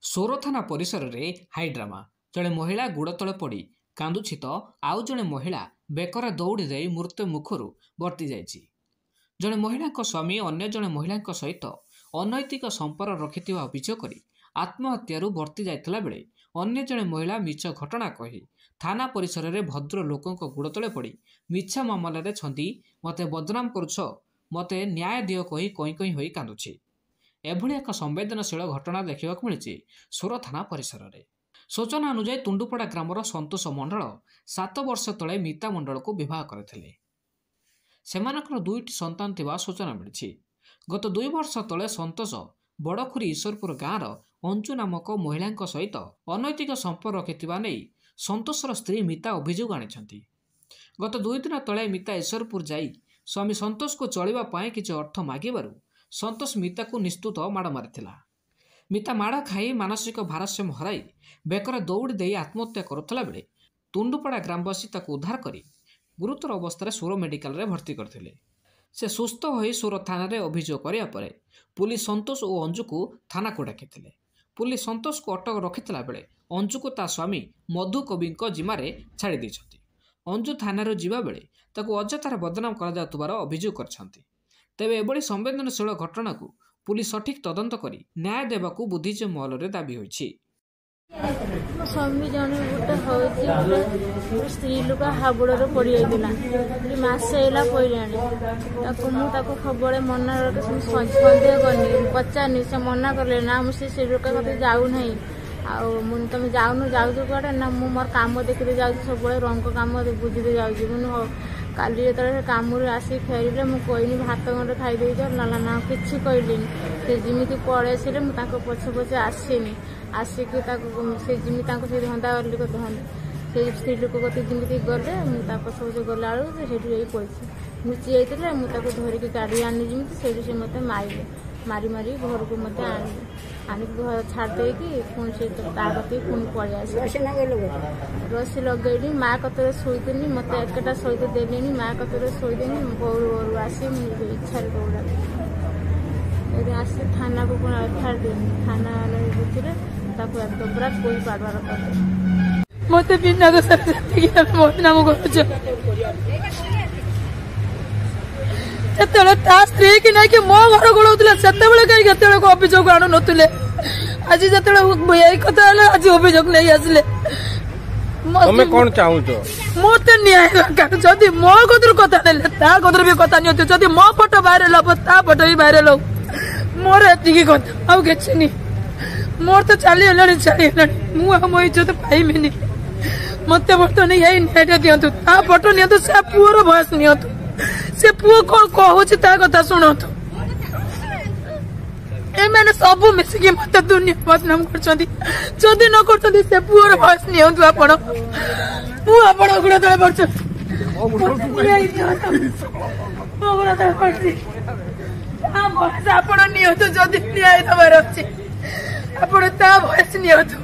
सोर थाना परिसर रे हाइड्रामा जड़े महिला गुड़ तले पड़ी कांदुछि तो आउ जड़े महिला बेकर दौड़ी दे मृत्यु मुखरू वर्ती जाइछि। जड़े महिला स्वामी अन्य जड़े महिला सहित अनैतिक संपर्क रखिथिबा अभियोग करी आत्महत्यारू वर्ती जाइथिला बेले अन्य जड़े महिला मिछ घटना कही थाना परिसर रे भद्र लोकों गुड़ तले पड़ी मिछा मामलें छंदी मते बदनाम करुछ मते न्याय दियो कही कई कई होई कांदुछि। एभली एक संवेदनशील घटना देखा मिली सोर थाना परिसर में। सूचना अनुसार तुंडुपड़ा ग्रामर संतोष मंडल 7 वर्ष तले मिता मंडल को बह करते दुईटी संतान थिबा सूचना मिली। गत 2 वर्ष तले संतोष बड़खुरी ईश्वरपुर गाँवर अंजु नामक महिला सहित अनैतिक संपर्क रखिथिबा नै संतोषर स्त्री मिता अभियोग आनी। गत 2 दिन तले मिता ईश्वरपुर जाई स्वामी संतोष को चलवा पाए किछि अर्थ मागिबारु संतोष मिता को निस्तुत माड़ मारिथिला। मिता माड़ खाई मानसिक भारसाम्य हराई बेकर दौड़ी दे आत्महत्या करुला बेले तुंडुपड़ा ग्रामवासी ताको उद्धार करी गुरुतर अवस्था सोर मेडिकल रे भर्ती करथिले। से सुस्थ होई सोर थाना रे अभियोग करिया परे पुलिस संतोष और अंजु को थाना को डाकिथिले। पुलिस संतोष को अटक रखिथिला बेले अंजु को ता स्वामी मधु कवि जिम्मारे छाड़ी दैछथि। अंजु थाना रे जिबा बेले ताको अजतार बदनाम करा जातुबार अभियोग करछथि। तेबे एभली संवेदनशील घटना को पुलिस सठिक तदंत करी न्याय देवाकू बुद्धिजीवी महल रे दाबी होइछि। स्वामी जने गोटे हौची स्त्री लोक हाबुड़ पड़ जाता मसेला पड़ाने मुझे खबर मना सन्देह करनी पचारनी से मना कले ना मुझे स्त्री लोक कत जाऊ ना तुम जाऊन जाऊ कड़े ना मुझे मोर कम देखते जाऊँ सब रंग कम बुझीते जाऊँ काली जो कम आसिक फेरिले मुझे भात गंडे खाई ना ना कि कहली से जमी पड़े से पछे पछे आसनी आसिक से जमी से धंदा से स्त्री लोक कत जमी गले मुझे पछे गला बेलू से पड़ी लुचि जाते मुझे धरिकी गाड़ी आनी जमी से मत मारे मारी मारी घर को मत आनी घर छाड़ी पुणी से कती पुणी पड़े रसी लगे माँ कतरे शोनी मत एकटा सहित देनी माँ कतरे शोदेनी गौर घर आसी इच्छा दौड़ा आसी थाना को एफआईआर देनी थाना बुझे एकदम पूरा कोई पाड़वार कर मत बिना नाम स्त्री कि ना कि मो घर गोड़ा से कहीं अभियोग आणु नुले आज जो कथा आज अभियोग नहीं आसिले कौन चाहूँ मत न्याय दरकार जदि मो कदर कथा कदर भी कथा नहीं जदि मो फोटो भाइराल हम ता फोटो भी भाइराल हो मोर एति कथा आउ कि मोर तो चली मो इज्जत पाइबी मत बर्तमान यही न्याय दिंतु ता फोटो नियंतु से पुअर भयस नियंतु से पुओ कौन कहता कथा शुणु एम सब मिसिकी मत दुनिया बदनाम करदी न कर से पुअर भयस नियंतु आपण गुड़ा तले पड़ आप नियंतु जदि न्याय दबार अच्छे आप भयस नियंतु।